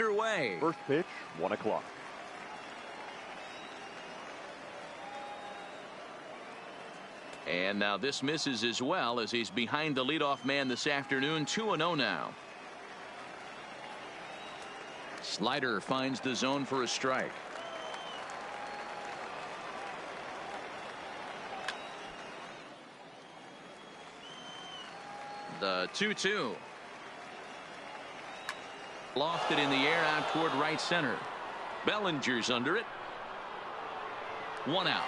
underway. First pitch, 1 o'clock. And now this misses as well as he's behind the leadoff man this afternoon. 2-0 now. Slider finds the zone for a strike. The 2-2. Lofted in the air out toward right center. Bellinger's under it. 1 out.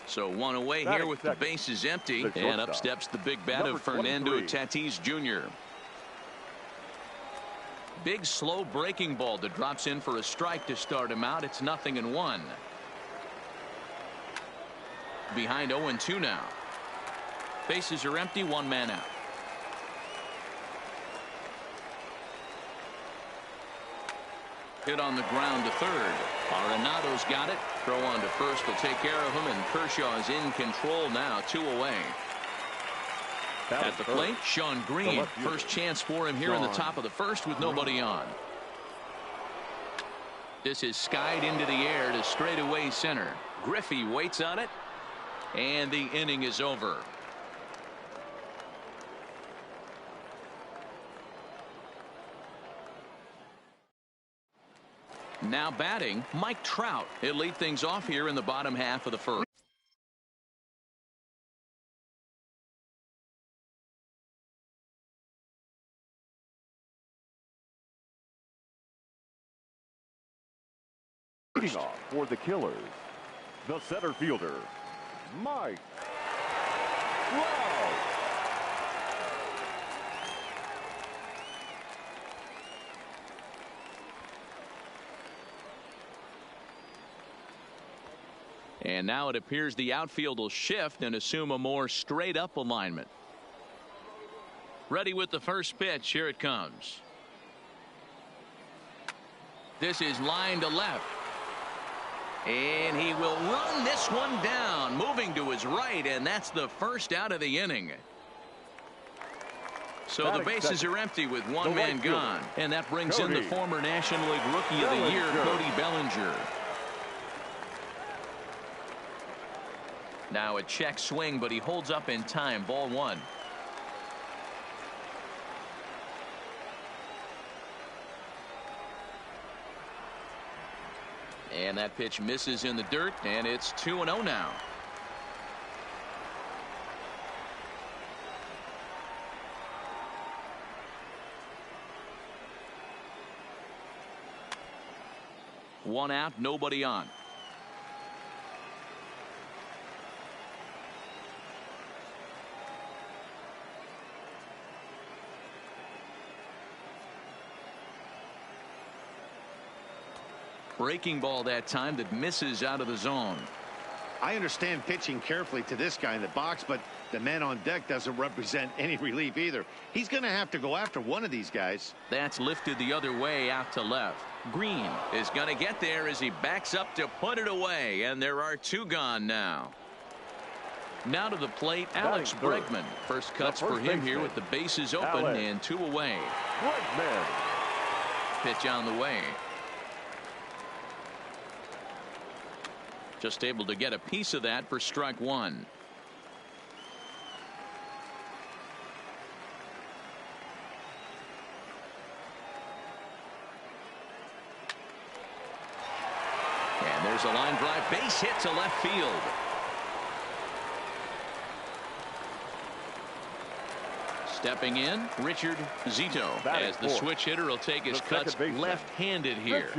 So 1 away here with the bases empty. And up steps the big bat of Fernando Tatis Jr. Big slow breaking ball that drops in for a strike to start him out. It's 0-1. Behind 0-2 now. Bases are empty, 1 man out. Hit on the ground to third. Arenado's got it. Throw on to first will take care of him, and Kershaw is in control now. 2 away. At the plate, Sean Green. First chance for him here in the top of the first with nobody on. This is skied into the air to straightaway center. Griffey waits on it, and the inning is over. Now batting, Mike Trout. He'll lead things off here in the bottom half of the first. Leading off for the Killers, the center fielder, Mike Trout. And now it appears the outfield will shift and assume a more straight up alignment. Ready with the first pitch. Here it comes. This is line to left. And he will run this one down, moving to his right, and that's the first out of the inning. So the bases are empty with 1 man gone. And that brings in the former National League Rookie of the Year, Cody Bellinger. Now a check swing, but he holds up in time. Ball 1. And that pitch misses in the dirt, and it's 2-0 now. One out, nobody on. Breaking ball that time that misses out of the zone. I understand pitching carefully to this guy in the box, but the man on deck doesn't represent any relief either. He's going to have to go after one of these guys. That's lifted the other way out to left. Green is going to get there as he backs up to put it away, and there are 2 gone now. Now to the plate, Alex Bregman. First cuts for him here with the bases open and 2 away. Bregman. Pitch on the way. Just able to get a piece of that for strike 1. And there's a line drive, base hit to left field. Stepping in, Richard Zito, as the switch hitter will take his cuts left-handed here.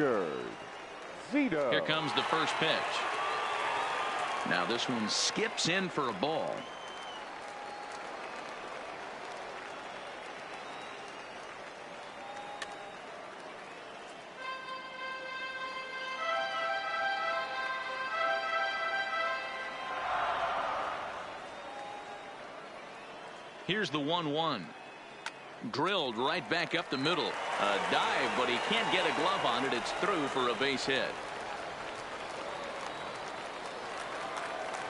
Zito. Here comes the first pitch. Now this one skips in for a ball. Here's the 1-1. Drilled right back up the middle. A dive, but he can't get a glove on it. It's through for a base hit.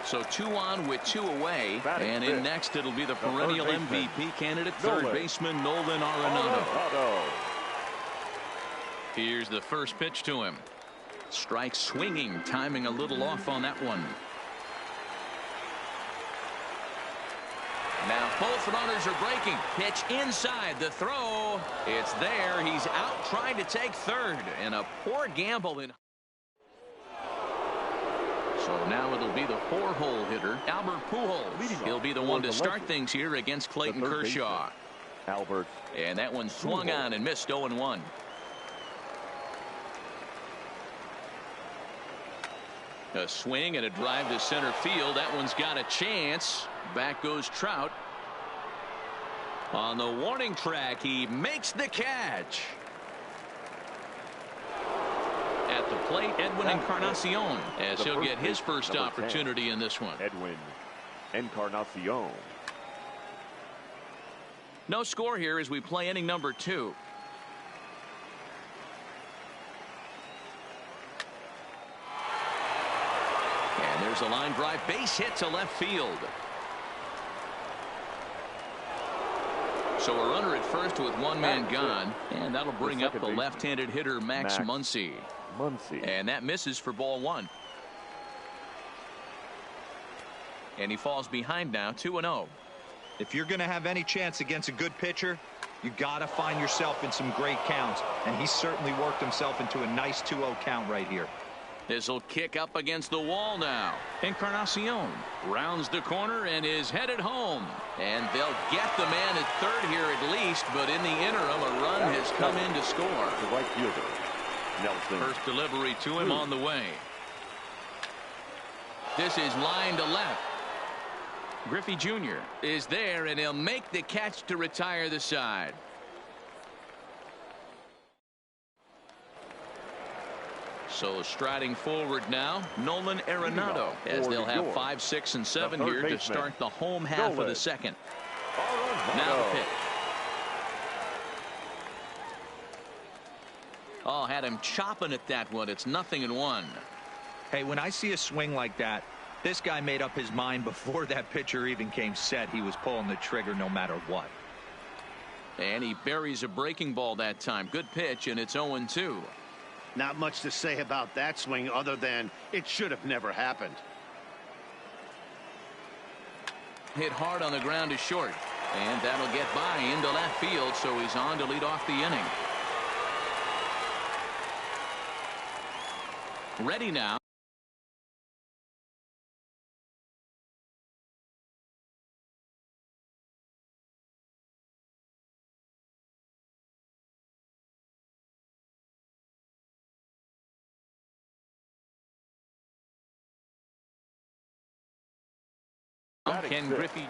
So 2 on with 2 away. And in next, it'll be the perennial MVP candidate, third baseman Nolan Arenado. Here's the first pitch to him. Strike swinging, timing a little off on that one. Now both runners are breaking. Pitch inside. The throw. It's there. He's out trying to take third. And a poor gamble in. So now it'll be the 4-hole hitter, Albert Pujols. He'll be the one to start things here against Clayton Kershaw. Albert. And that one swung on and missed 0-1. A swing and a drive to center field. That one's got a chance. Back goes Trout. On the warning track, he makes the catch. At the plate, Edwin Encarnacion, as he'll get his first opportunity in this one. Edwin Encarnacion. No score here as we play inning number 2. And there's a line drive, base hit to left field. So a runner at first with 1 man gone, and that'll bring up the left-handed hitter Max Muncy. And that misses for ball 1. And he falls behind now, 2-0. If you're going to have any chance against a good pitcher, you got to find yourself in some great counts, and he certainly worked himself into a nice 2-0 count right here. This will kick up against the wall now. Encarnacion rounds the corner and is headed home. And they'll get the man at third here at least, but in the interim, a run has come in to score. The right fielder, Nelson. First delivery to him on the way. This is line to left. Griffey Jr. is there, and he'll make the catch to retire the side. So striding forward now, Nolan Arenado, as they'll have 5, 6, and 7 here to start the home half of the second. Now the pitch. Oh, had him chopping at that one. It's 0-1. Hey, when I see a swing like that, this guy made up his mind before that pitcher even came set. He was pulling the trigger no matter what. And he buries a breaking ball that time. Good pitch, and it's 0-2. Not much to say about that swing other than it should have never happened. Hit hard on the ground to short, and that'll get by into left field, so he's on to lead off the inning. Ready now. Ken Griffey.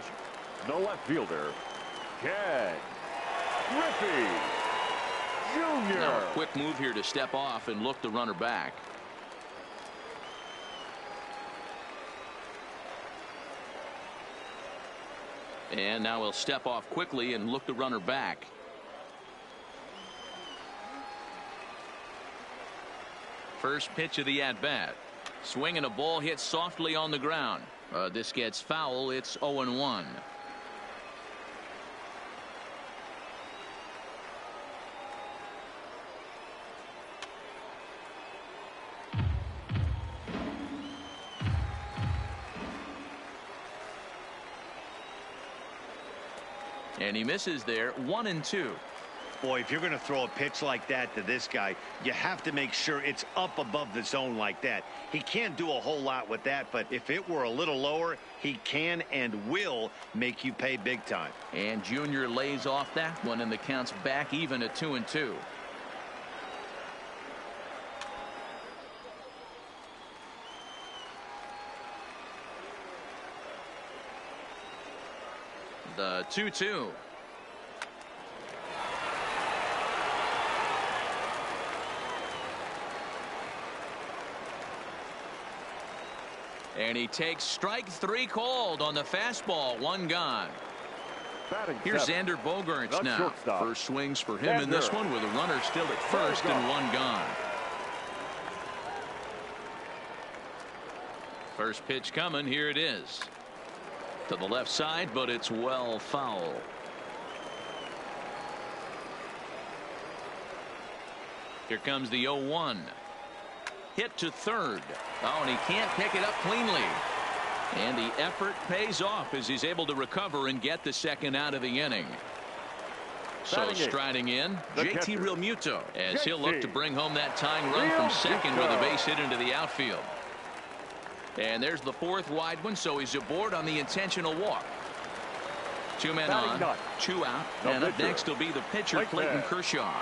No left fielder, Ken Griffey Jr. Now a quick move here to step off and look the runner back. And now he'll step off quickly and look the runner back. First pitch of the at-bat. Swing and a ball hit softly on the ground. This gets foul. It's 0-1. And he misses there. 1-2. Boy, if you're going to throw a pitch like that to this guy, you have to make sure it's up above the zone like that. He can't do a whole lot with that, but if it were a little lower, he can and will make you pay big time. And Junior lays off that one, and the count's back even at 2-2. The 2-2. And he takes strike 3 called on the fastball. 1 gone. Here's Xander Bogaerts now. Shortstop. First swings for him in this one with a runner still at first and 1 gone. First pitch coming. Here it is. To the left side, but it's well foul. Here comes the 0-1. Hit to third. Oh, and he can't pick it up cleanly. And the effort pays off as he's able to recover and get the second out of the inning. So striding in, JT Realmuto, as he'll look to bring home that tying run from second with a base hit into the outfield. And there's the fourth wide one, so he's aboard on the intentional walk. 2 men on, 2 out, and up next will be the pitcher, Clayton Kershaw.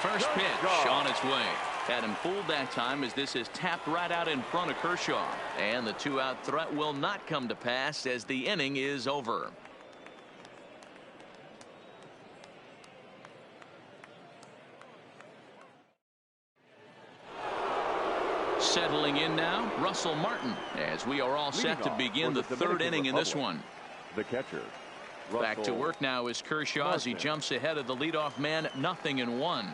First pitch on its way. Had him fooled that time as this is tapped right out in front of Kershaw. And the 2-out threat will not come to pass as the inning is over. Settling in now, Russell Martin, as we are all set to begin the third inning in this one. The catcher. Back to work now is Kershaw as he jumps ahead of the leadoff man, 0-1.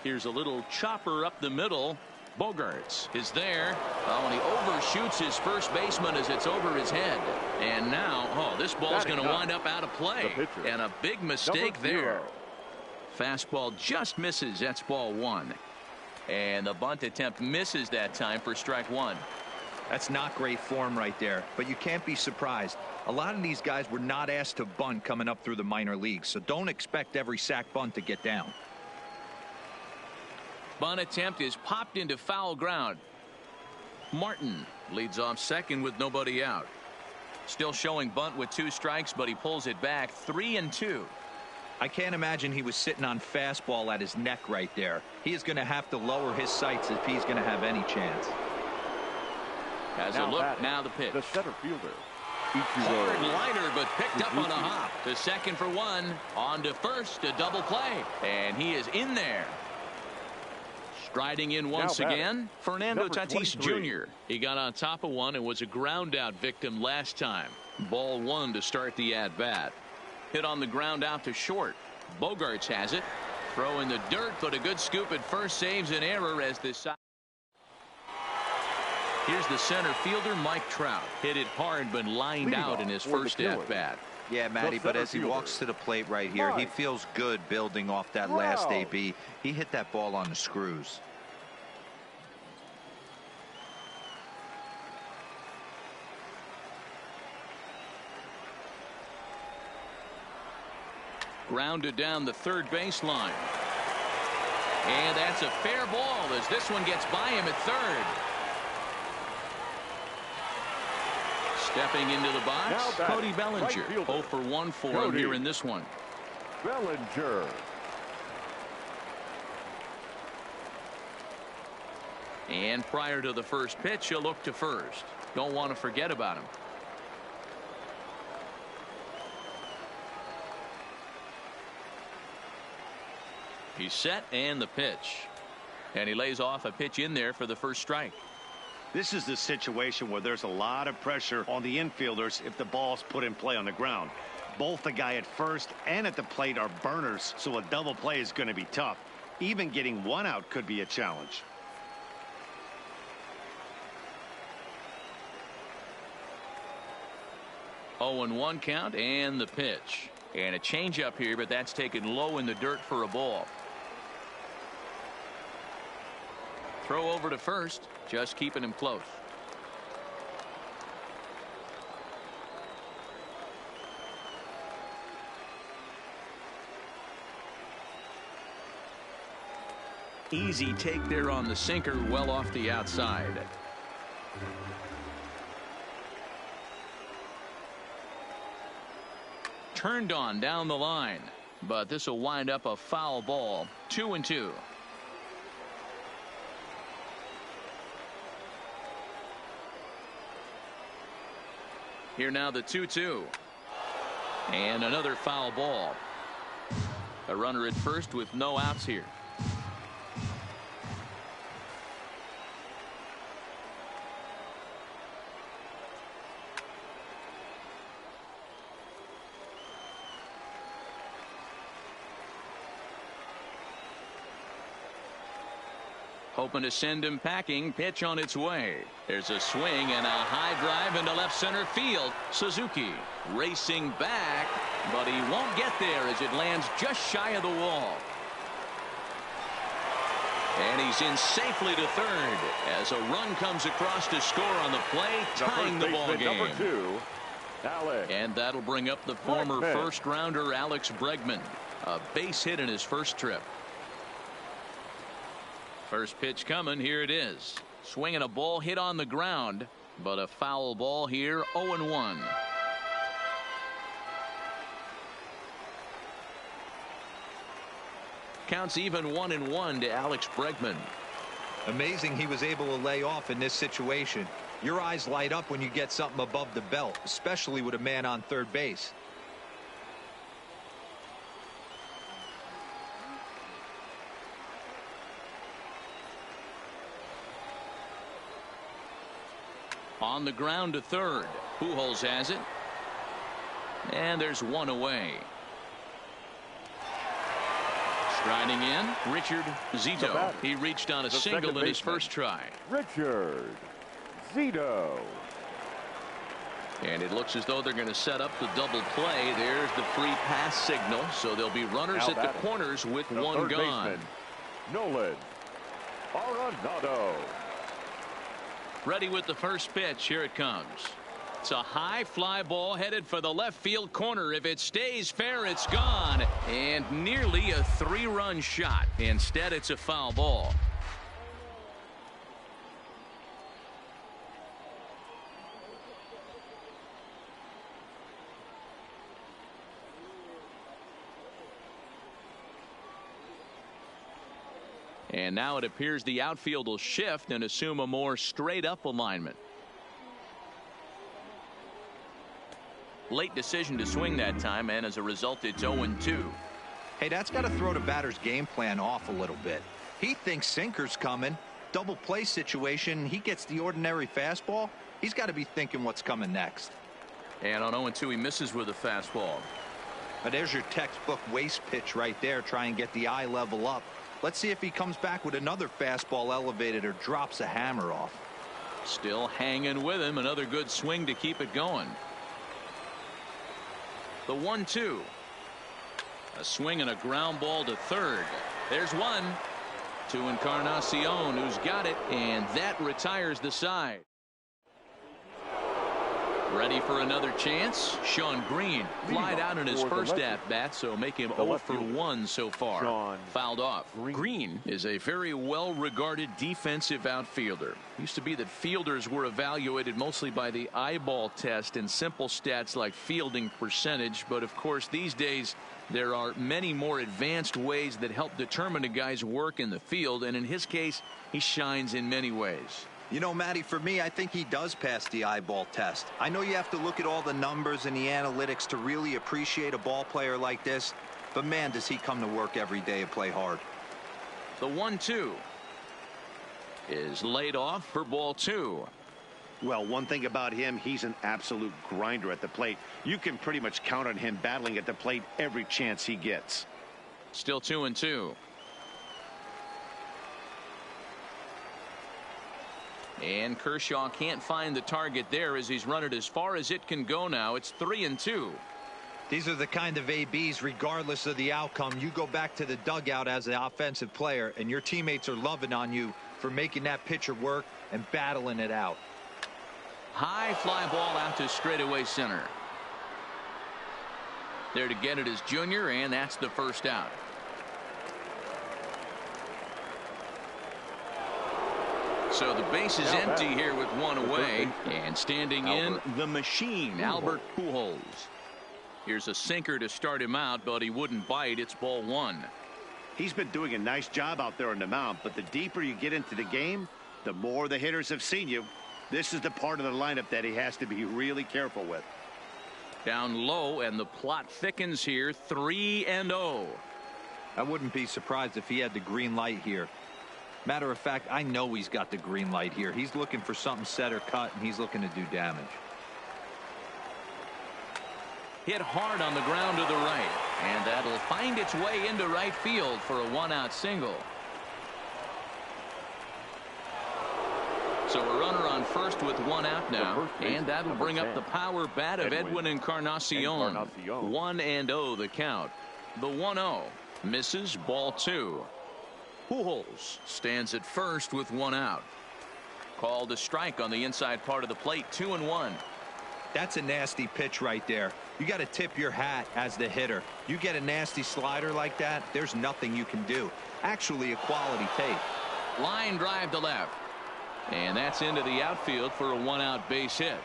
Here's a little chopper up the middle. Bogaerts is there. Oh, and he overshoots his first baseman as it's over his head. And now, oh, this ball's going to wind up out of play. And a big mistake there. Fastball just misses. That's ball 1. And the bunt attempt misses that time for strike 1. That's not great form right there, but you can't be surprised. A lot of these guys were not asked to bunt coming up through the minor leagues, so don't expect every sack bunt to get down. Bunt attempt is popped into foul ground. Martin leads off second with nobody out. Still showing bunt with 2 strikes, but he pulls it back 3-2. I can't imagine he was sitting on fastball at his neck right there. He is going to have to lower his sights if he's going to have any chance. As a look, now the pitch. The center fielder. Hard liner, but picked up on a hop. To second for 1. On to first, a double play. And he is in there. Striding in once again, Fernando Tatis Jr. He got on top of one and was a ground out victim last time. Ball 1 to start the at bat. Hit on the ground out to short. Bogaerts has it. Throw in the dirt, but a good scoop at first saves an error as this. Here's the center fielder, Mike Trout. Hit it hard, but lined out in his first at bat. Yeah, Matty, but as he walks to the plate right here, he feels good building off that last AB. He hit that ball on the screws. Grounded down the third baseline. And that's a fair ball as this one gets by him at third. Stepping into the box, Cody Bellinger. 0 for 1 for him here in this one. Bellinger. And prior to the first pitch, he'll look to first. Don't want to forget about him. He's set, and the pitch. And he lays off a pitch in there for the first strike. This is the situation where there's a lot of pressure on the infielders if the ball's put in play on the ground. Both the guy at first and at the plate are burners, so a double play is going to be tough. Even getting 1 out could be a challenge. Oh, and 1 count, and the pitch. And a changeup here, but that's taken low in the dirt for a ball. Throw over to first, just keeping him close. Easy take there on the sinker, well off the outside. Turned on down the line, but this will wind up a foul ball. 2-2. Here now the 2-2. And another foul ball. A runner at first with no outs here. Hoping to send him packing. Pitch on its way. There's a swing and a high drive into left center field. Suzuki racing back, but he won't get there as it lands just shy of the wall. And he's in safely to third as a run comes across to score on the play, tying the ball game. Number 2, Alex. And that'll bring up the former first-rounder Alex Bregman. A base hit in his first trip. First pitch coming. Here it is. Swinging a ball hit on the ground, but a foul ball here. 0-1. Counts even 1-1 to Alex Bregman. Amazing he was able to lay off in this situation. Your eyes light up when you get something above the belt, especially with a man on third base. On the ground to third. Pujols has it. And there's one away. Striding in, Richard Zito. He reached on a single in his first try. Richard Zito. And it looks as though they're going to set up the double play. There's the free pass signal. So there'll be runners at the corners with one gone. Nolan Arenado. Ready with the first pitch. Here it comes. It's a high fly ball headed for the left field corner. If it stays fair, it's gone. And nearly a 3-run shot. Instead, it's a foul ball. And now it appears the outfield will shift and assume a more straight up alignment. Late decision to swing that time, and as a result it's 0-2. Hey, that's got to throw the batter's game plan off a little bit. He thinks sinker's coming. Double play situation. He gets the ordinary fastball. He's got to be thinking what's coming next. And on 0-2 he misses with a fastball. Now there's your textbook waste pitch right there. Try and get the eye level up. Let's see if he comes back with another fastball elevated or drops a hammer off. Still hanging with him. Another good swing to keep it going. The 1-2. A swing and a ground ball to third. There's one. To Encarnacion, who's got it, and that retires the side. Ready for another chance. Sean Green flied out in his first at-bat, so make him 0 for 1 so far. Fouled off. Green is a very well-regarded defensive outfielder. Used to be that fielders were evaluated mostly by the eyeball test and simple stats like fielding percentage, but of course these days there are many more advanced ways that help determine a guy's work in the field, and in his case he shines in many ways. You know, Matty, for me, I think he does pass the eyeball test. I know you have to look at all the numbers and the analytics to really appreciate a ball player like this, but man, does he come to work every day and play hard. The 1-2 is laid off for ball 2. Well, one thing about him, he's an absolute grinder at the plate. You can pretty much count on him battling at the plate every chance he gets. Still 2-2. And Kershaw can't find the target there as he's run it as far as it can go now. It's 3-2. These are the kind of ABs, regardless of the outcome, you go back to the dugout as an offensive player, and your teammates are loving on you for making that pitcher work and battling it out. High fly ball out to straightaway center. There to get it is Junior, and that's the first out. So the base is empty here with one away, and standing in the machine, Albert Pujols. Here's a sinker to start him out, but he wouldn't bite. It's ball 1. He's been doing a nice job out there on the mound, but the deeper you get into the game, the more the hitters have seen you. This is the part of the lineup that he has to be really careful with. Down low, and the plot thickens here. 3-0. I wouldn't be surprised if he had the green light here. Matter of fact, I know he's got the green light here. He's looking for something set or cut, and he's looking to do damage. Hit hard on the ground to the right, and that'll find its way into right field for a 1-out single. So a runner on first with one out now, and that'll bring up the power bat of Edwin Encarnacion. 1-0 the count. The 1-0 misses, ball 2. Pujols stands at first with one out. Called a strike on the inside part of the plate, 2-1. That's a nasty pitch right there. You got to tip your hat as the hitter. You get a nasty slider like that, there's nothing you can do. Actually a quality take. Line drive to left. And that's into the outfield for a one-out base hit.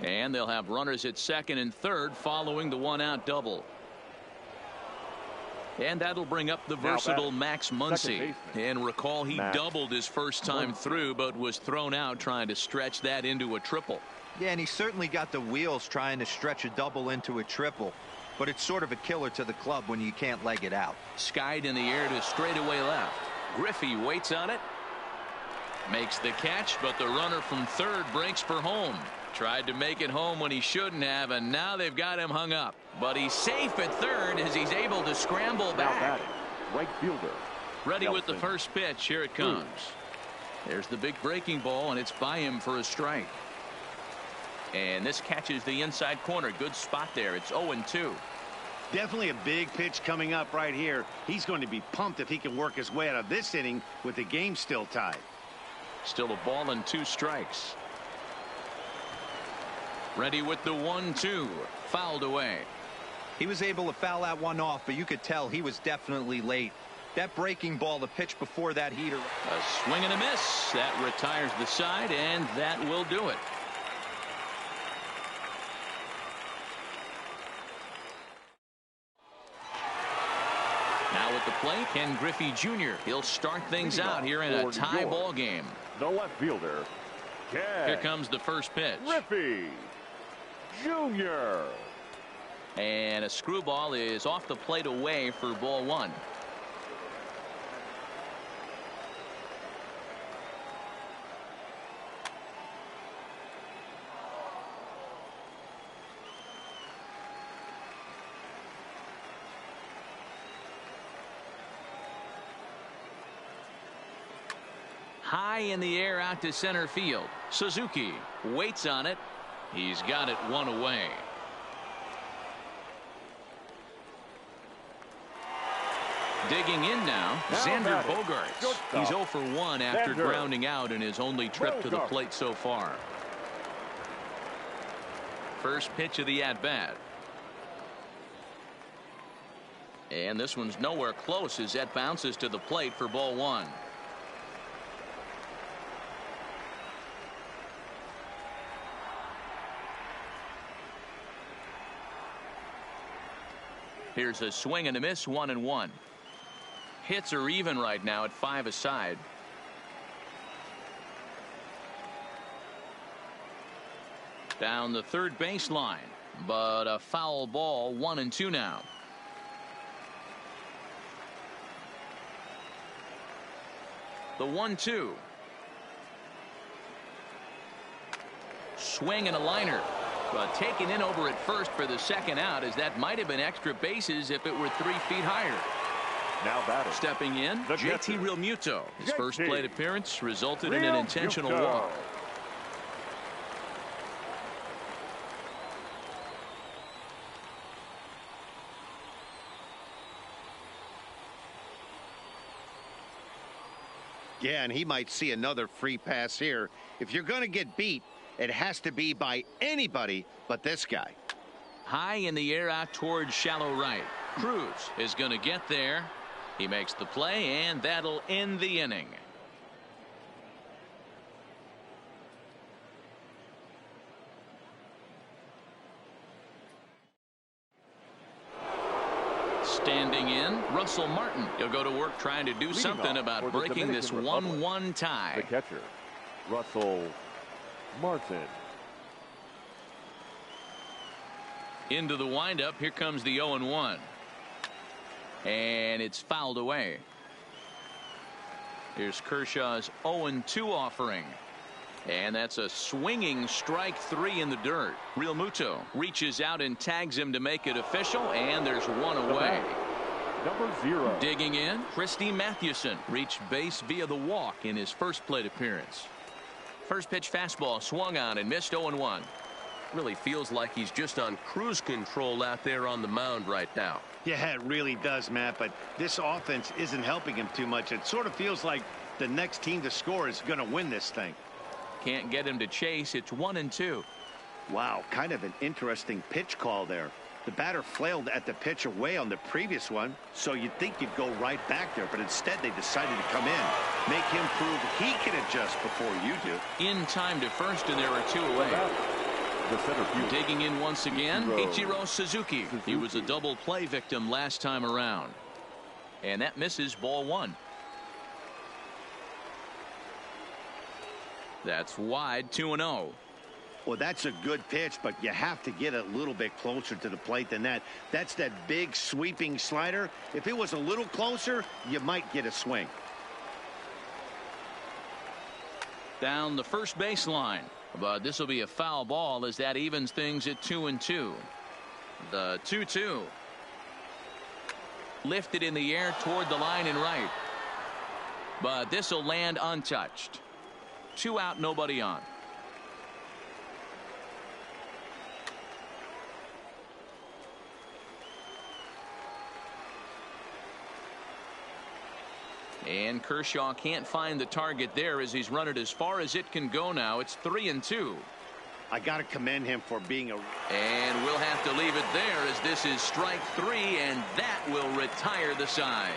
And they'll have runners at second and third following the one-out double. And that'll bring up the versatile Max Muncy. And recall, he doubled his first time through, but was thrown out trying to stretch that into a triple. Yeah, and he certainly got the wheels trying to stretch a double into a triple. But it's sort of a killer to the club when you can't leg it out. Skied in the air to straightaway left. Griffey waits on it. Makes the catch, but the runner from third breaks for home. Tried to make it home when he shouldn't have, and now they've got him hung up. But he's safe at third as he's able to scramble back. Right fielder. Ready with the first pitch. Here it comes. There's the big breaking ball, and it's by him for a strike. And this catches the inside corner. Good spot there. It's 0-2. Definitely a big pitch coming up right here. He's going to be pumped if he can work his way out of this inning with the game still tied. Still a ball and 2 strikes. Ready with the 1-2. Fouled away. He was able to foul that one off, but you could tell he was definitely late. That breaking ball, the pitch before that heater. A swing and a miss. That retires the side, and that will do it. Now at the plate, Ken Griffey Jr. He'll start things out here in a tie ball game. The left fielder. Here comes the first pitch. Griffey Jr. And a screwball is off the plate away for ball 1. High in the air out to center field. Suzuki waits on it. He's got it one away. Digging in now, Xander Bogaerts. He's 0 for 1 after grounding out in his only trip to the plate so far. First pitch of the at-bat. And this one's nowhere close as that bounces to the plate for ball 1. Here's a swing and a miss, 1-1. Hits are even right now at 5 aside. Down the third baseline, but a foul ball, 1-2 now. The 1-2. Swing and a liner. But taken in over at first for the second out, as that might have been extra bases if it were 3 feet higher. Now batting. Stepping in, JT Realmuto. His first plate appearance resulted in an intentional walk. Yeah, and he might see another free pass here. If you're going to get beat, it has to be by anybody but this guy. High in the air out towards shallow right. Cruz is going to get there. He makes the play, and that'll end the inning. Standing in, Russell Martin. He'll go to work trying to do something about breaking this 1-1 tie. The catcher, Russell Martin. Into the windup. Here comes the 0-1. And it's fouled away. Here's Kershaw's 0-2 offering. And that's a swinging strike 3 in the dirt. Realmuto reaches out and tags him to make it official, and there's one away. Number 0. Digging in, Christy Mathewson reached base via the walk in his first plate appearance. First pitch fastball swung on and missed. 0-1. Really feels like he's just on cruise control out there on the mound right now. Yeah, it really does, Matt, but this offense isn't helping him too much. It sort of feels like the next team to score is going to win this thing. Can't get him to chase. It's 1-2. Wow, kind of an interesting pitch call there. The batter flailed at the pitch away on the previous one, so you'd think you'd go right back there, but instead they decided to come in, make him prove he can adjust before you do. In time to first, and there are 2 away. The center fielder. Digging in once again, Ichiro Suzuki. He was a double play victim last time around. And that misses. Ball 1. That's wide. 2-0. Well, that's a good pitch, but you have to get a little bit closer to the plate than that. That's that big sweeping slider. If it was a little closer, you might get a swing. Down the first baseline. But this will be a foul ball as that evens things at 2-2. The 2-2. Lifted in the air toward the line and right. But this will land untouched. 2 out, nobody on. And Kershaw can't find the target there as he's run it as far as it can go now. It's 3-2. I got to commend him for being a... And we'll have to leave it there as this is strike 3, and that will retire the side.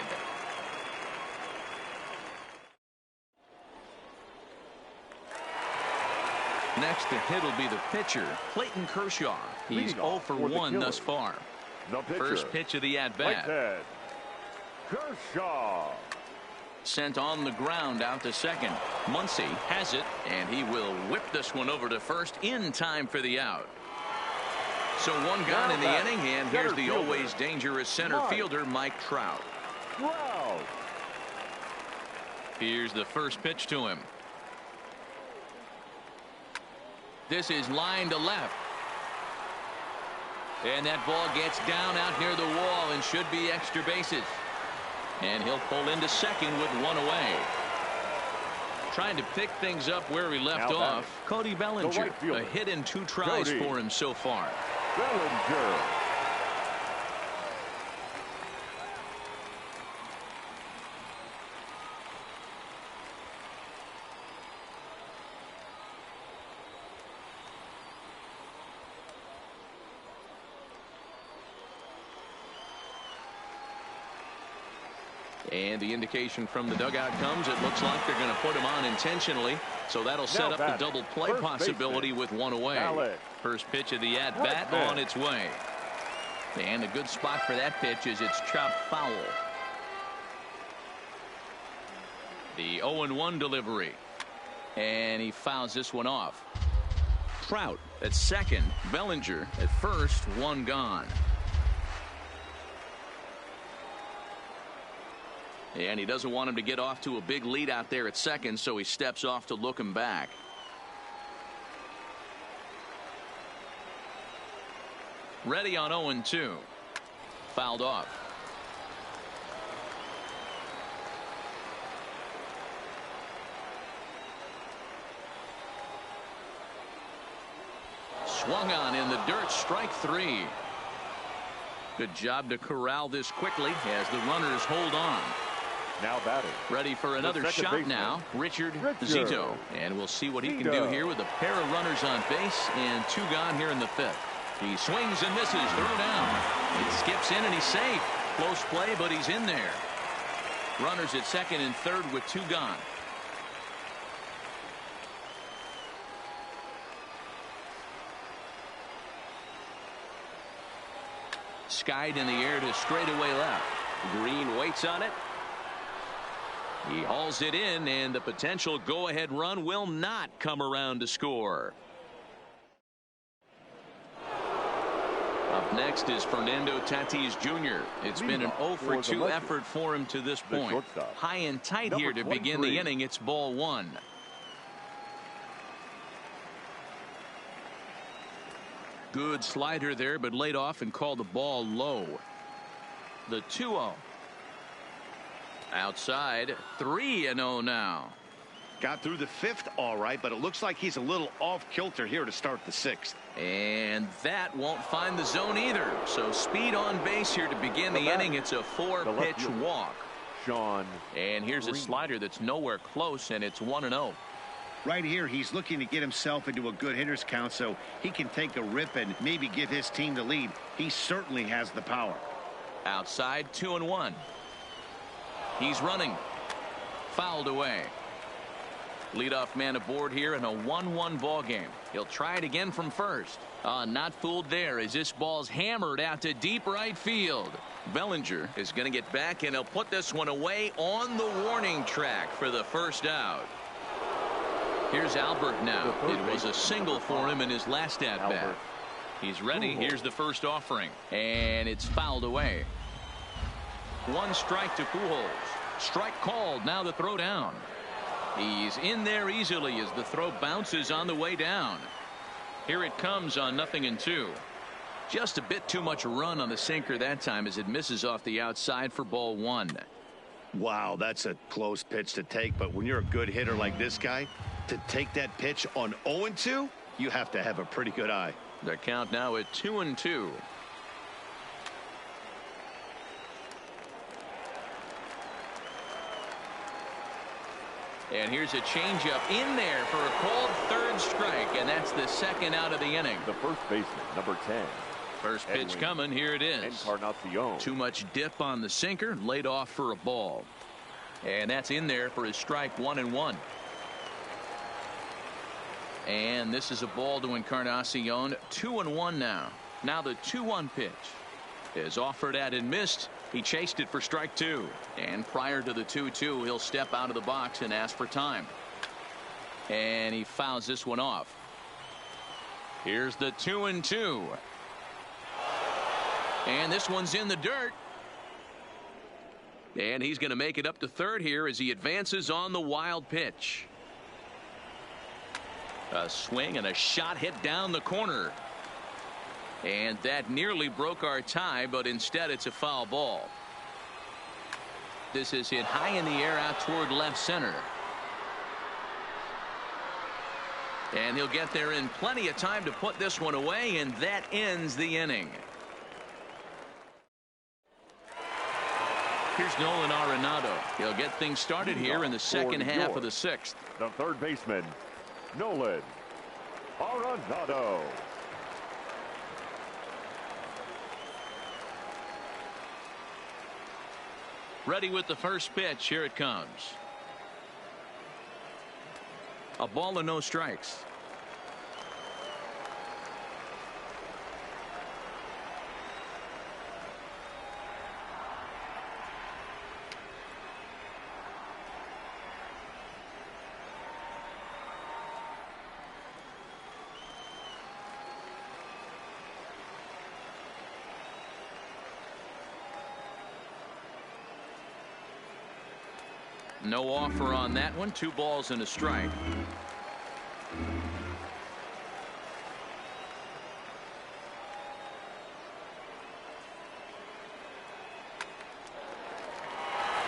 Next to hit will be the pitcher, Clayton Kershaw. He's 0 for 1 thus far. First pitch of the at-bat. Kershaw. Sent on the ground out to second. Muncy has it, and he will whip this one over to first in time for the out. So 1 gone in the inning, and here's the always dangerous center fielder, Mike Trout. Here's the first pitch to him. This is line to left. And that ball gets down out near the wall and should be extra bases. And he'll pull into second with 1 away. Trying to pick things up where he left off. Cody Bellinger. A hit in 2 tries for him so far. Bellinger. And the indication from the dugout comes. It looks like they're going to put him on intentionally. So that'll set up the double play possibility with 1 away. First pitch of the at-bat on its way. And a good spot for that pitch is it's chopped foul. The 0-1 delivery. And he fouls this one off. Trout at second. Bellinger at first. 1 gone. And he doesn't want him to get off to a big lead out there at second, so he steps off to look him back. Ready on 0-2. Fouled off. Swung on in the dirt. Strike 3. Good job to corral this quickly as the runners hold on. Now batting. Ready for another shot now. Richard Zito. And we'll see what he can do here with a pair of runners on base and 2 gone here in the 5th. He swings and misses. Throw down. It skips in and he's safe. Close play, but he's in there. Runners at second and third with 2 gone. Skied in the air to straightaway left. Green waits on it. He hauls it in, and the potential go-ahead run will not come around to score. Up next is Fernando Tatis Jr. It's been an 0 for 2 effort for him to this point. High and tight here to begin the inning. It's ball 1. Good slider there, but laid off and called the ball low. The 2-0. Outside, 3-0 now. Got through the 5th all right, but it looks like he's a little off kilter here to start the 6th. And that won't find the zone either. So speed on base here to begin the inning. It's a 4-pitch walk. And here's a slider that's nowhere close, and it's 1-0. Right here, he's looking to get himself into a good hitter's count so he can take a rip and maybe give his team the lead. He certainly has the power. Outside, 2-1. He's running. Fouled away. Leadoff man aboard here in a 1-1 ball game. He'll try it again from first. Not fooled there as this ball's hammered out to deep right field. Bellinger is going to get back, and he'll put this one away on the warning track for the first out. Here's Albert now. It was a single for him in his last at-bat. He's ready. Here's the first offering, and it's fouled away. 1 strike to Pujols. Strike called. Now the throw down. He's in there easily as the throw bounces on the way down. Here it comes on 0-2. Just a bit too much run on the sinker that time as it misses off the outside for ball 1. Wow, that's a close pitch to take, but when you're a good hitter like this guy, to take that pitch on 0-2, you have to have a pretty good eye. The count now at 2-2. And here's a changeup in there for a called 3rd strike, and that's the 2nd out of the inning. The first baseman, number 10. First pitch coming. Here it is. Encarnacion. Too much dip on the sinker, laid off for a ball. And that's in there for his strike 1-1. And this is a ball to Encarnacion. 2-1 now. Now the 2-1 pitch is offered at and missed. He chased it for strike 2. And prior to the 2-2, he'll step out of the box and ask for time. And he fouls this one off. Here's the 2-2. And this one's in the dirt. And he's going to make it up to 3rd here as he advances on the wild pitch. A swing and a shot hit down the corner. And that nearly broke our tie, but instead it's a foul ball. This is hit high in the air out toward left center. And he'll get there in plenty of time to put this one away, and that ends the inning. Here's Nolan Arenado. He'll get things started here in the second half of the 6th. The 3rd baseman, Nolan Arenado. Ready with the first pitch. Here it comes. A ball and no strikes. No offer on that one. 2 balls and a strike.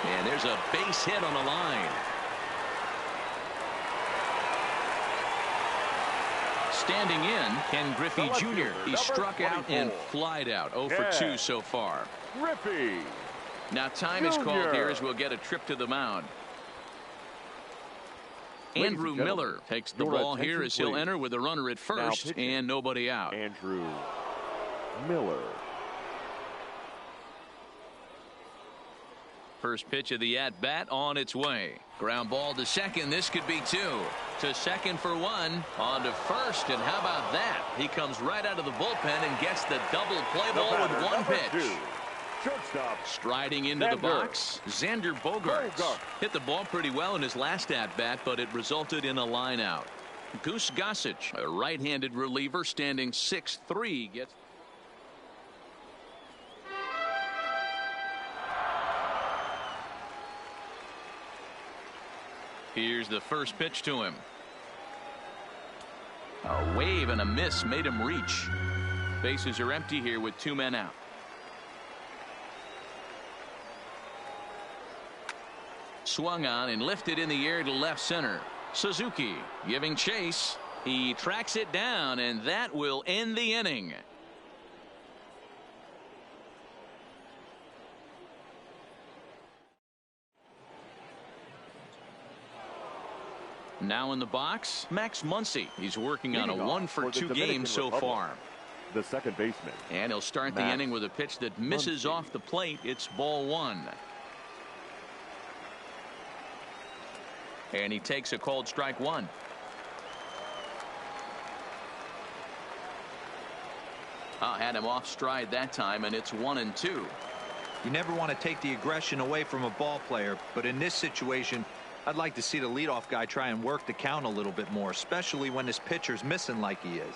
And there's a base hit on the line. Standing in, Ken Griffey Jr. He struck out and flied out. 0 for 2 so far. Griffey. Now time is called here as we'll get a trip to the mound. Andrew Miller takes the ball here as he'll enter with a runner at first and nobody out. Andrew Miller. First pitch of the at-bat on its way. Ground ball to second. This could be 2. To second for 1. On to first. And how about that? He comes right out of the bullpen and gets the double play ball with 1 pitch. Shortstop. Striding into the box, Xander Bogaerts hit the ball pretty well in his last at-bat, but it resulted in a line out. Goose Gossage, a right-handed reliever standing 6'3", gets. Here's the first pitch to him. A wave and a miss made him reach. Bases are empty here with 2 men out. Swung on and lifted in the air to left center. Suzuki giving chase. He tracks it down, and that will end the inning. Now in the box, Max Muncy. He's working on a 1-for-2 game so far. The second baseman. And he'll start the inning with a pitch that misses off the plate. It's ball one. And he takes a called strike one. Had him off stride that time, and it's 1-2. You never want to take the aggression away from a ball player, but in this situation, I'd like to see the leadoff guy try and work the count a little bit more, especially when his pitcher's missing like he is.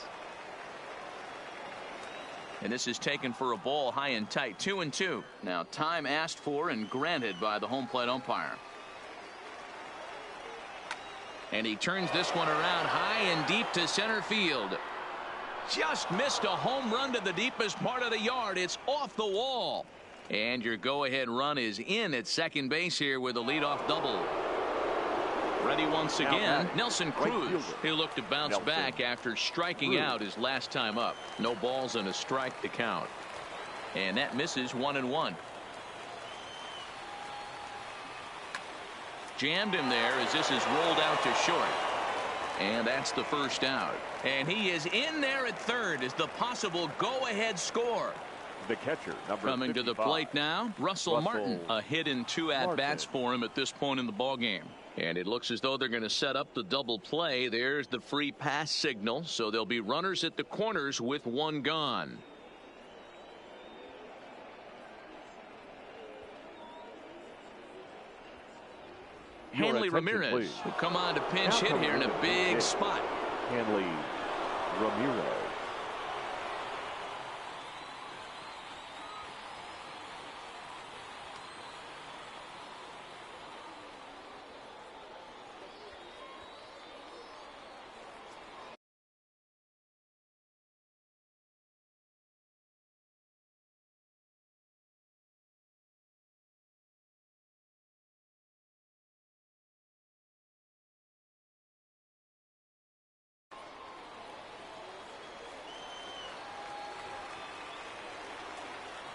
And this is taken for a ball high and tight. 2-2. Now time asked for and granted by the home plate umpire. And he turns this one around high and deep to center field. Just missed a home run to the deepest part of the yard. It's off the wall. And your go-ahead run is in at second base here with a leadoff double. Ready once again, Nelson Cruz. He looked to bounce back after striking out his last time up. No balls and a strike to count. And that misses 1-1. Jammed him there as this is rolled out to short. And that's the first out. And he is in there at third as the possible go-ahead score. The catcher, number coming 55. to the plate now, Russell Martin. A hit in 2 at-bats for him at this point in the ballgame. And it looks as though they're going to set up the double play. There's the free pass signal. So there'll be runners at the corners with one gone. Hanley Ramirez will come on to pinch hit here in a big spot. Hanley Ramirez.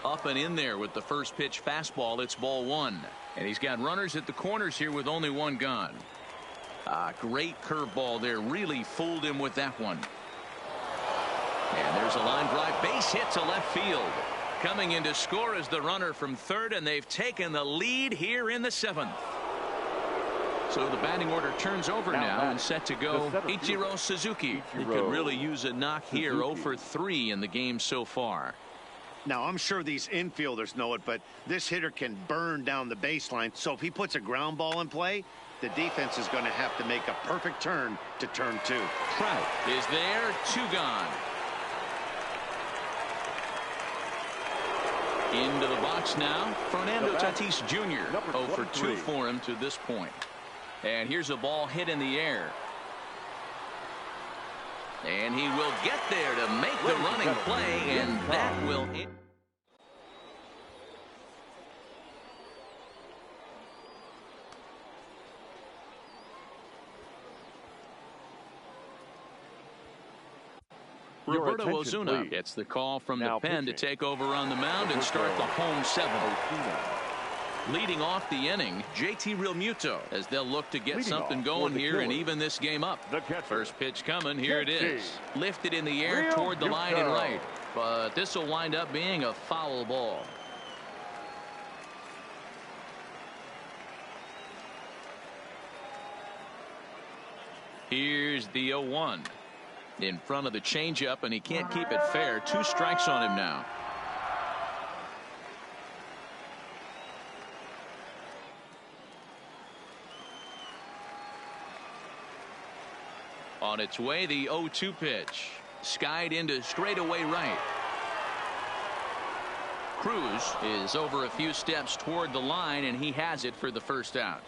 Up and in there with the first pitch fastball. It's ball one. And he's got runners at the corners here with only one gone. Great curveball there. Really fooled him with that one. And there's a line drive base hit to left field. Coming in to score is the runner from third, and they've taken the lead here in the 7th. So the batting order turns over now and set to go Ichiro Suzuki. He could really use a knock here. 0 for 3 in the game so far. Now, I'm sure these infielders know it, but this hitter can burn down the baseline. So if he puts a ground ball in play, the defense is going to have to make a perfect turn to turn 2. Trout is there. 2 gone. Into the box now, Fernando Tatis Jr. 0 for 2 for him to this point. And here's a ball hit in the air. And he will get there to make the running play, and that will end. Roberto Ozuna gets the call from the pen to take over on the mound and start the home 7th. Leading off the inning, JT Realmuto, as they'll look to get something going here and even this game up. First pitch coming. Here it is. Lifted in the air toward the line and right. But this will wind up being a foul ball. Here's the 0-1. In front of the changeup, and he can't keep it fair. 2 strikes on him now. On its way, the 0-2 pitch. Skied into straightaway right. Cruz is over a few steps toward the line, and he has it for the first out.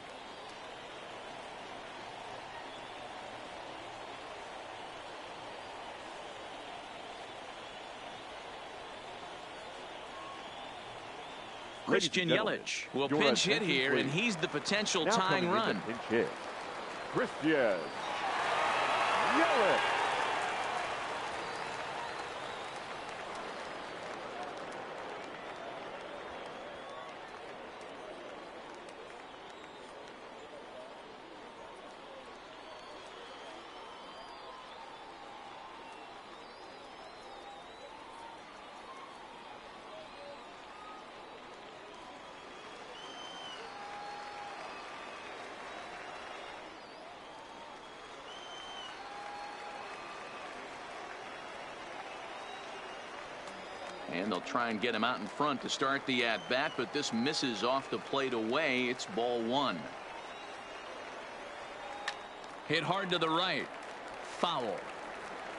Christian Yelich will pinch hit here, and he's the potential tying run. Yelich. And they'll try and get him out in front to start the at-bat, but this misses off the plate away. It's ball one. Hit hard to the right. Foul.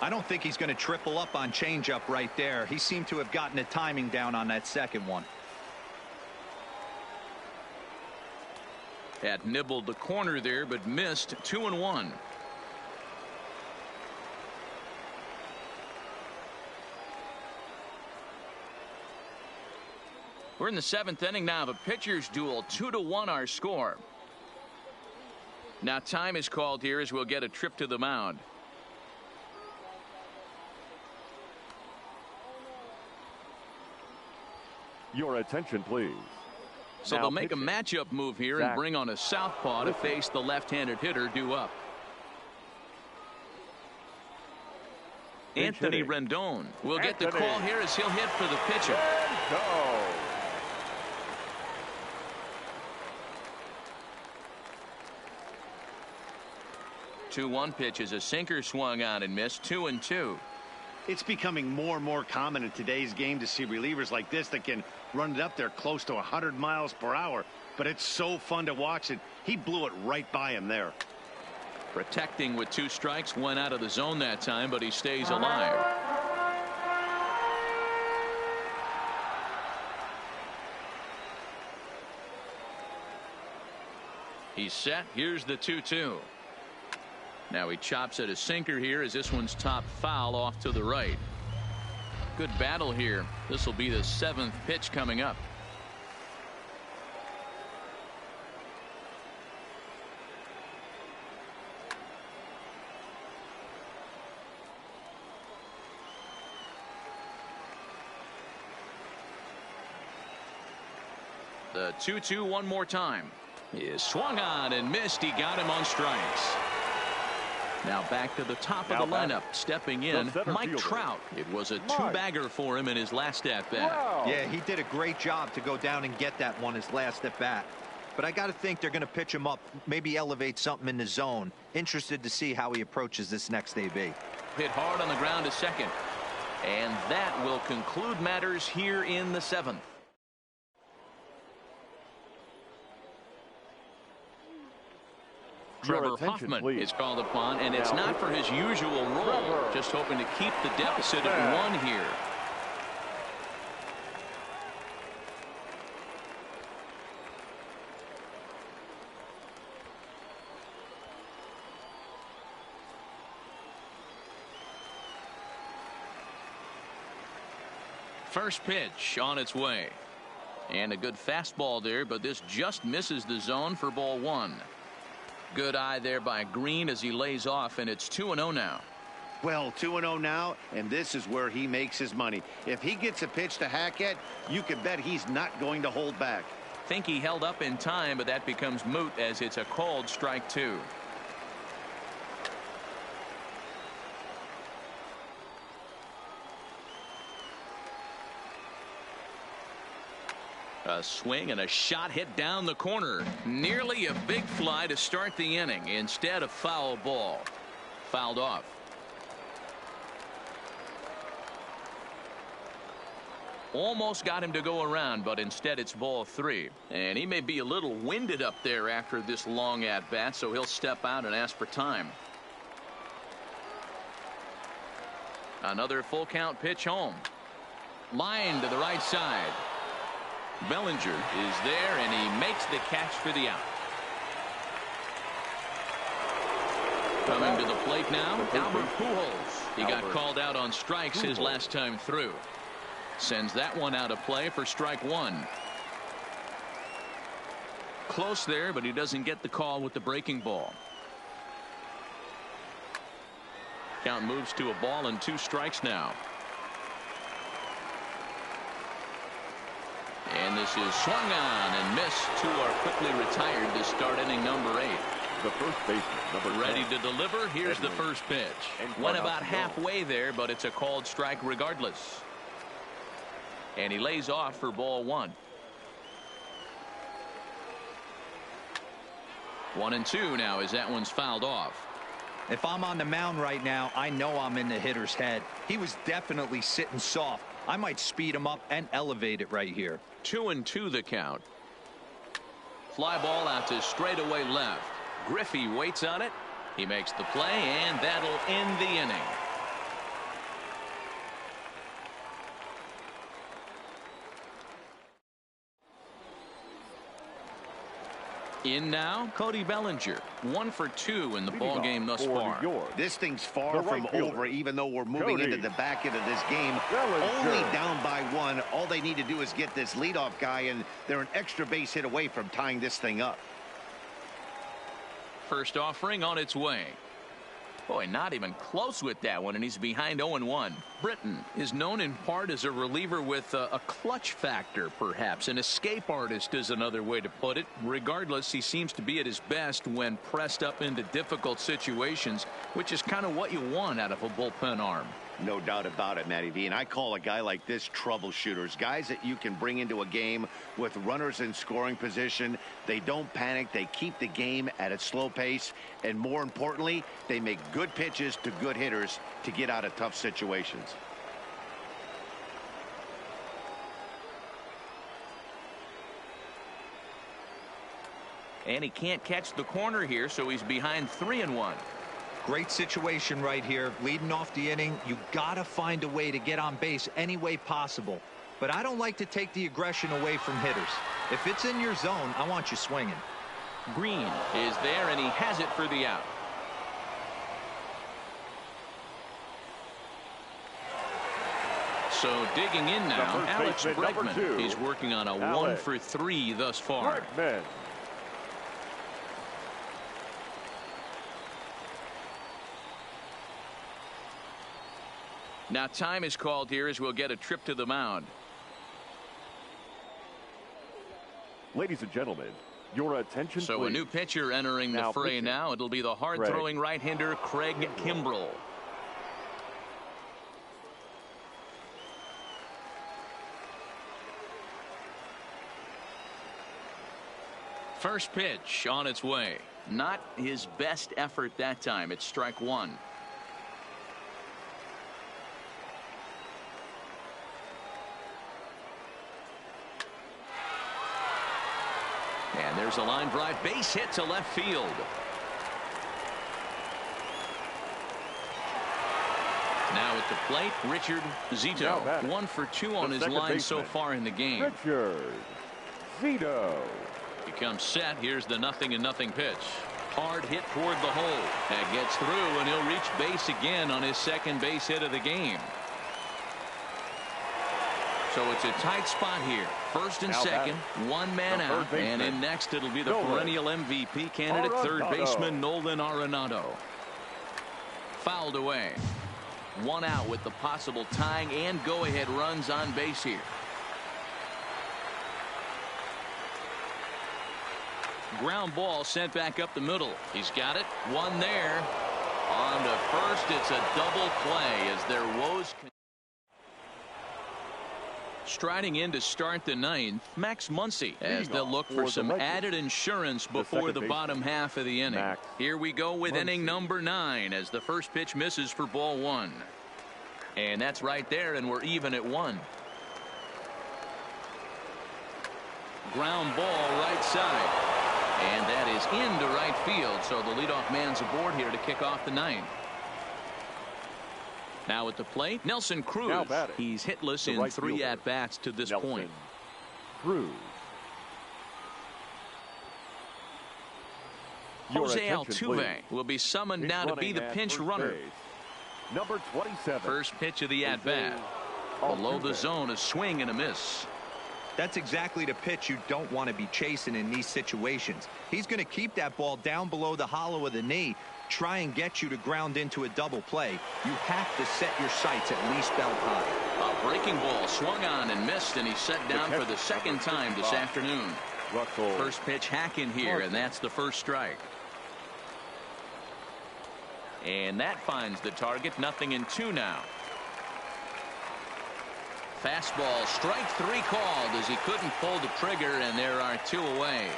I don't think he's going to triple up on changeup right there. He seemed to have gotten the timing down on that second one. Had nibbled the corner there, but missed. 2-1. We're in the seventh inning now of a pitcher's duel. 2-1 our score. Now time is called here as we'll get a trip to the mound. Your attention, please. So Now they'll make a pitching. matchup move here and bring on a southpaw to face the left-handed hitter due up. Anthony Rendon will get the call here as he'll hit for the pitcher. Go. 2-1 pitch is a sinker swung on and missed. 2-2. It's becoming more and more common in today's game to see relievers like this that can run it up there close to 100 miles per hour. But it's so fun to watch it. He blew it right by him there. Protecting with 2 strikes, went out of the zone that time, but he stays alive. He's set. Here's the 2-2. Now he chops at a sinker here as this one's top foul off to the right. Good battle here. This will be the 7th pitch coming up. The 2-2 one more time. He is swung on and missed. He got him on strikes. Now back to the top of the lineup. Stepping in, Mike fielder. Trout. It was a 2-bagger for him in his last at-bat. Wow. Yeah, he did a great job to go down and get that one his last at bat. But I got to think they're going to pitch him up, maybe elevate something in the zone. Interested to see how he approaches this next AB. Hit hard on the ground to second. And that will conclude matters here in the 7th. Trevor Hoffman is called upon, and it's not for his usual role. Just hoping to keep the deficit at 1 here. First pitch on its way. And a good fastball there, but this just misses the zone for ball 1. Good eye there by Green as he lays off, and it's 2-0 now. Well, 2-0 now, and this is where he makes his money. If he gets a pitch to hack at, you can bet he's not going to hold back. Think he held up in time, but that becomes moot as it's a called strike 2. A swing and a shot hit down the corner. Nearly a big fly to start the inning. Instead, a foul ball. Fouled off. Almost got him to go around, but instead it's ball 3. And he may be a little winded up there after this long at bat, so he'll step out and ask for time. Another full count pitch home. Line to the right side. Bellinger is there, and he makes the catch for the out. Coming to the plate now, Albert Pujols. He got called out on strikes his last time through. Sends that one out of play for strike 1. Close there, but he doesn't get the call with the breaking ball. Count moves to a ball and 2 strikes now. And this is swung on and missed. 2 are quickly retired to start inning number 8. The first baseman, number Ready 10. to deliver. Here's the first pitch. Went about halfway there, but it's a called strike regardless. And he lays off for ball 1. 1-2 now as that one's fouled off. If I'm on the mound right now, I know I'm in the hitter's head. He was definitely sitting soft. I might speed him up and elevate it right here. 2-2 the count. Fly ball out to straightaway left. Griffey waits on it. He makes the play, and that'll end the inning. In now, Cody Bellinger. 1 for 2 in the ball game thus far. This thing's far from over, even though we're moving into the back end of this game. Only down by 1. All they need to do is get this leadoff guy, and they're an extra base hit away from tying this thing up. First offering on its way. Boy, not even close with that one, and he's behind 0-1. Britton is known in part as a reliever with a clutch factor, perhaps. An escape artist is another way to put it. Regardless, he seems to be at his best when pressed up into difficult situations, which is kind of what you want out of a bullpen arm. No doubt about it, Matty V. And I call a guy like this troubleshooters. Guys that you can bring into a game with runners in scoring position. They don't panic. They keep the game at a slow pace. And more importantly, they make good pitches to good hitters to get out of tough situations. And he can't catch the corner here, so he's behind 3-1. Great situation right here. Leading off the inning, you gotta find a way to get on base any way possible. But I don't like to take the aggression away from hitters. If it's in your zone, I want you swinging. Green is there, and he has it for the out. So digging in now, Alex Bregman. He's working on a 1 for 3 thus far. Bregman. Now time is called here as we'll get a trip to the mound. Ladies and gentlemen, your attention So please. A new pitcher entering the fray now. It'll be the hard-throwing right-hander Craig Kimbrell. First pitch on its way. Not his best effort that time. It's strike 1. And there's a line drive base hit to left field. Now at the plate, Richard Zito. 1 for 2 on his line so far in the game. Richard Zito. He comes set. Here's the 0-0 pitch. Hard hit toward the hole. That gets through, and he'll reach base again on his second base hit of the game. So it's a tight spot here. First and second, one man out, and in next it'll be the perennial MVP candidate, third baseman Nolan Arenado. Fouled away. 1 out with the possible tying and go-ahead runs on base here. Ground ball sent back up the middle. He's got it. 1 there. On to first, it's a double play as their woes. Striding in to start the 9th, Max Muncy, as they'll look for some added insurance before the bottom half of the inning. Here we go with inning number 9 as the first pitch misses for ball 1. And that's right there, and we're even at 1. Ground ball right side. And that is into right field, so the leadoff man's aboard here to kick off the 9th. Now at the plate, Nelson Cruz. He's hitless in 3 at-bats to this point. Cruz. Jose Altuve will be summoned now to be the pinch runner. Number 27. First pitch of the at-bat. Below the zone, a swing and a miss. That's exactly the pitch you don't want to be chasing in these situations. He's going to keep that ball down below the hollow of the knee, try and get you to ground into a double play. You have to set your sights at least belt high. A breaking ball swung on and missed, and he's set down for the second time this afternoon. First pitch hacking here, and that's the first strike. And that finds the target. 0-2 now. Fastball, strike 3 called as he couldn't pull the trigger, and there are 2 away.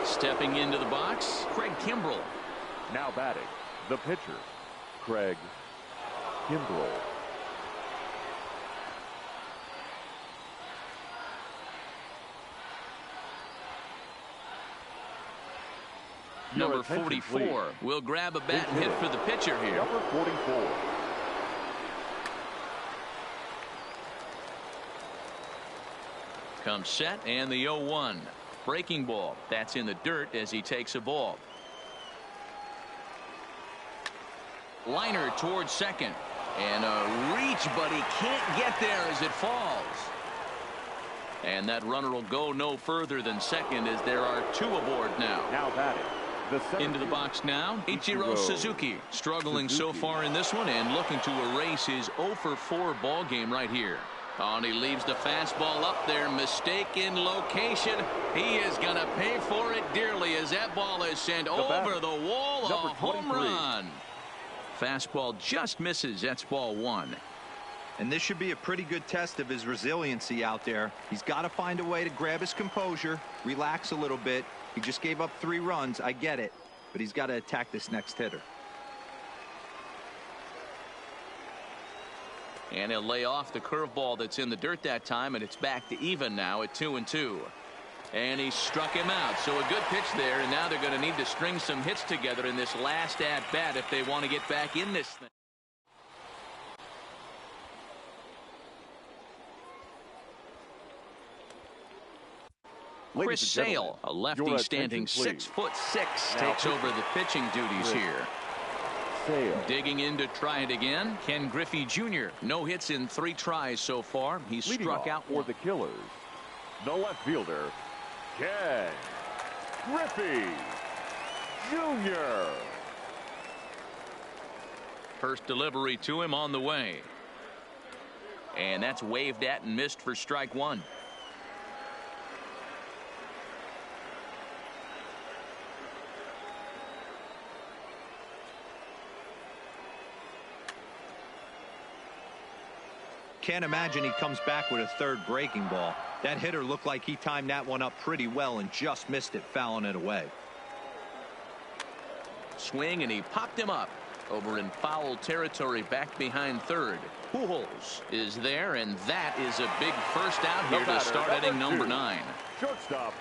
Stepping into the box, Craig Kimbrell. Now batting, the pitcher, Craig Kimbrell. Number 44 will grab a bat and hit for the pitcher here. Number 44. Comes set, and the 0-1. Breaking ball. That's in the dirt as he takes a ball. Liner towards second. And a reach, but he can't get there as it falls. And that runner will go no further than second as there are 2 aboard now. Now batting. Into the box now, Ichiro Suzuki, struggling so far in this one and looking to erase his 0-for-4 ball game right here. Oh, and he leaves the fastball up there. Mistake in location. He is going to pay for it dearly as that ball is sent over the wall. A home run. Fastball just misses. That's ball 1. And this should be a pretty good test of his resiliency out there. He's got to find a way to grab his composure, relax a little bit. He just gave up 3 runs. I get it. But he's got to attack this next hitter. And he'll lay off the curveball that's in the dirt that time, and it's back to even now at 2-2. And he struck him out. So a good pitch there, and now they're going to need to string some hits together in this last at-bat if they want to get back in this thing. Chris Sale, a lefty standing 6'6", takes over the pitching duties here. Digging in to try it again, Ken Griffey Jr. No hits in 3 tries so far. He's struck out for the Killers. The left fielder, Ken Griffey Jr. First delivery to him on the way. And that's waved at and missed for strike 1. Can't imagine he comes back with a 3rd breaking ball. That hitter looked like he timed that one up pretty well and just missed it, fouling it away. Swing, and he popped him up over in foul territory back behind 3rd. Pujols is there, and that is a big first out here to start inning number 9. Shortstop.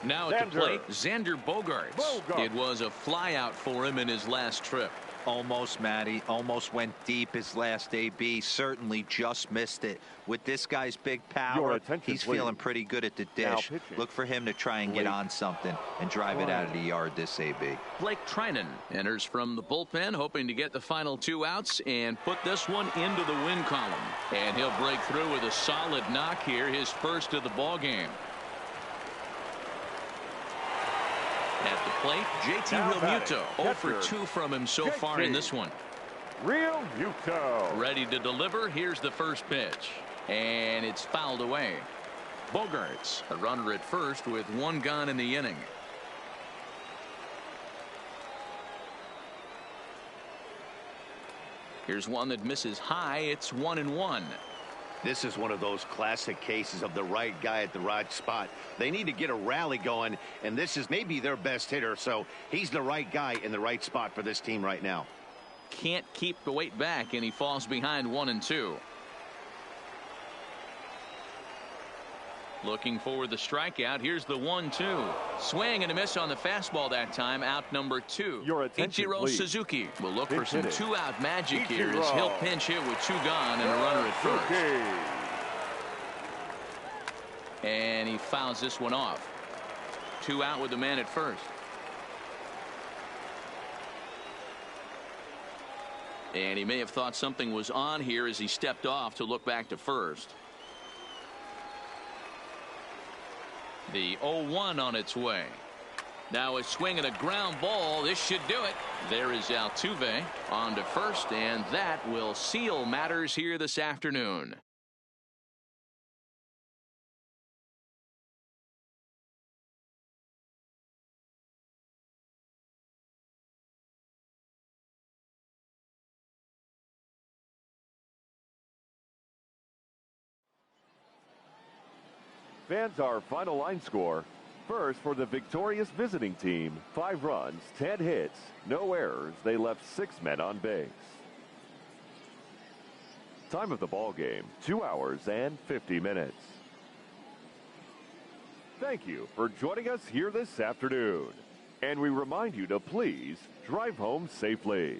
Now at the plate, Xander Bogaerts. It was a fly out for him in his last trip. Almost, Matty. Almost went deep his last AB. Certainly just missed it. With this guy's big power, he's feeling pretty good at the dish. Look for him to try and get on something and drive it out of the yard this AB. Blake Trinan enters from the bullpen, hoping to get the final 2 outs and put this one into the win column. And he'll break through with a solid knock here, his first of the ball game. At the plate, JT Realmuto. 0 for 2 from him so far in this one. Realmuto. Ready to deliver. Here's the first pitch. And it's fouled away. Bogaerts, a runner at first with 1 gone in the inning. Here's one that misses high. It's 1-1. This is one of those classic cases of the right guy at the right spot. They need to get a rally going, and this is maybe their best hitter, so he's the right guy in the right spot for this team right now. Can't keep the weight back, and he falls behind 1-2. Looking for the strikeout. Here's the 1-2. Swing and a miss on the fastball that time. Out number 2. Ichiro Suzuki will look for some 2-out magic here as he'll pinch hit with 2 gone and a runner at first. And he fouls this one off. 2 out with the man at first. And he may have thought something was on here as he stepped off to look back to first. The 0-1 on its way. Now a swing and a ground ball. This should do it. There is Altuve on to first, and that will seal matters here this afternoon. Fans, our final line score. First, for the victorious visiting team, 5 runs, 10 hits, no errors. They left 6 men on base. Time of the ball game, 2 hours and 50 minutes. Thank you for joining us here this afternoon. And we remind you to please drive home safely.